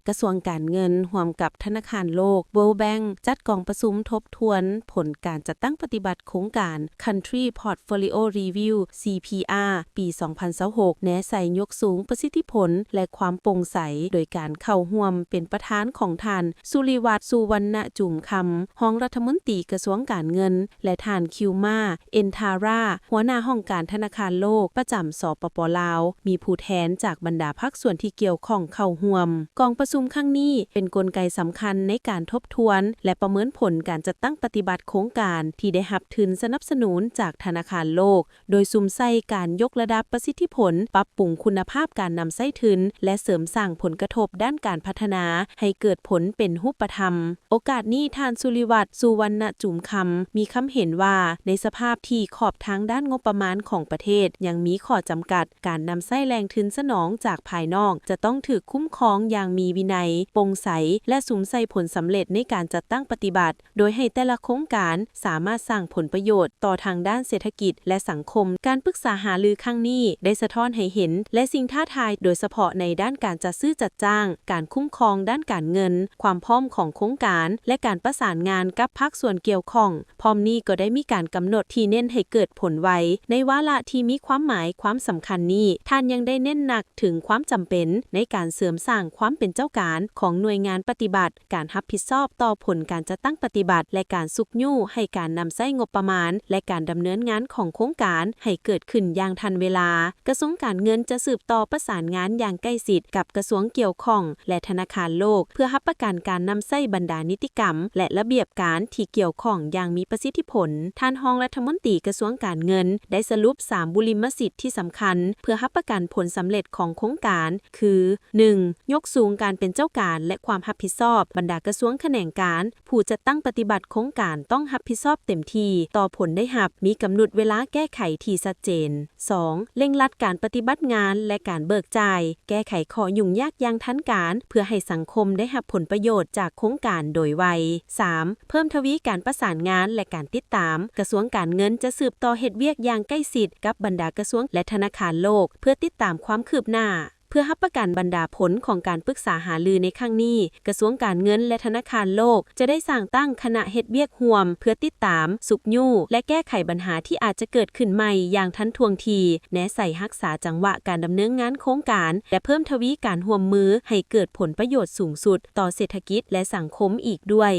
กระทรวงการเงินร่วมกับธนาคารโลก World Bank จัดกองประชุมทบทวนผลการจัดตั้งปฏิบัติโครงการ Country Portfolio Review CPR ปี 2026 แนะใส่ยกสูงประสิทธิผลและความโปร่งใสโดยการเข้าร่วมเป็นประธานของท่านสุริวัฒน์ สุวรรณจุ่มคำรองรัฐมนตรีกระทรวงการเงินและท่านคิวมาเอ็นทาราหัวหน้าห้องการธนาคารโลกประจำสปป.ลาวมีผู้แทนจากบรรดาภาคส่วนที่เกี่ยวข้องเข้าร่วมกองประชุมครั้งนี้เป็นกลไกสำคัญในการทบทวนและประเมินผลการจัดตั้งปฏิบัติโครงการที่ได้รับทุนสนับสนุนจากธนาคารโลกโดยซุ่มใส่การยกระดับประสิทธิผลปรับปรุงคุณภาพการนำใช้ทุนและเสริมสร้างผลกระทบด้านการพัฒนาให้เกิดผลเป็นรูปธรรมโอกาสนี้ท่านสุริวัฒน์ สุวรรณจุ่มคำมีคำเห็นว่าในสภาพที่ขอบทางด้านงบประมาณของประเทศยังมีข้อจำกัดการนำใช้แรงทุนสนองจากภายนอกจะต้องถูกคุ้มครองอย่างมีวินัยโปร่งใสและสุมใส่ผลสำเร็จในการจัดตั้งปฏิบัติโดยให้แต่ละโครงการสามารถสร้างผลประโยชน์ต่อทางด้านเศรษฐกิจและสังคมการปรึกษาหารือครั้งนี้ได้สะท้อนให้เห็นและสิ่งท้าทายโดยเฉพาะในด้านการจัดซื้อจัดจ้างการคุ้มครองด้านการเงินความพร้อมของโครงการและการประสานงานกับภาคส่วนเกี่ยวข้องพร้อมนี้ก็ได้มีการกำหนดที่เน้นให้เกิดผลไวในวาระที่มีความหมายความสำคัญนี้ท่านยังได้เน้นหนักถึงความจำเป็นในการเสริมสร้างความเป็นเจ้าการของหน่วยงานปฏิบัติการรับผิดชอบต่อผลการจัดตั้งปฏิบัติและการสุกยู่ให้การนำใช้งบประมาณและการดำเนินงานของโครงการให้เกิดขึ้นอย่างทันเวลากระทรวงการเงินจะสืบต่อประสานงานอย่างใกล้ชิดกับกระทรวงเกี่ยวข้องและธนาคารโลกเพื่อรับประกันการนำใช้บรรดานิติกรรมและระเบียบการที่เกี่ยวข้องอย่างมีประสิทธิผลท่านรองรัฐมนตรีกระทรวงการเงินได้สรุป3บุริมสิทธิ์ที่สำคัญเพื่อรับประกันผลสำเร็จของโครงการคือ 1. ยกสูงการเป็นเจ้าการและความรับผิดชอบบรรดากระทรวงแขนงการผู้จัดตั้งปฏิบัติโครงการต้องรับผิดชอบเต็มที่ต่อผลได้รับมีกำหนดเวลาแก้ไขที่ชัดเจน 2. เร่งรัดการปฏิบัติงานและการเบิกจ่ายแก้ไขข้อยุ่งยากอย่างทันการเพื่อให้สังคมได้รับผลประโยชน์จากโครงการโดยไว 3. เพิ่มทวีการประสานงานและการติดตามกระทรวงการเงินจะสืบต่อเฮ็ดเวียกอย่างใกล้ชิดกับบรรดากระทรวงและธนาคารโลกเพื่อติดตามความคืบหน้าเพื่อรับประกันบรรดาผลของการปรึกษาหารือในครั้งนี้กระทรวงการเงินและธนาคารโลกจะได้สร้างตั้งคณะเฮ็ดเวียกร่วมเพื่อติดตามสุกยู่และแก้ไขปัญหาที่อาจจะเกิดขึ้นใหม่อย่างทันท่วงทีแนะใส่รักษาจังหวะการดำเนินงานโครงการและเพิ่มทวีการร่วมมือให้เกิดผลประโยชน์สูงสุดต่อเศรษฐกิจและสังคมอีกด้วย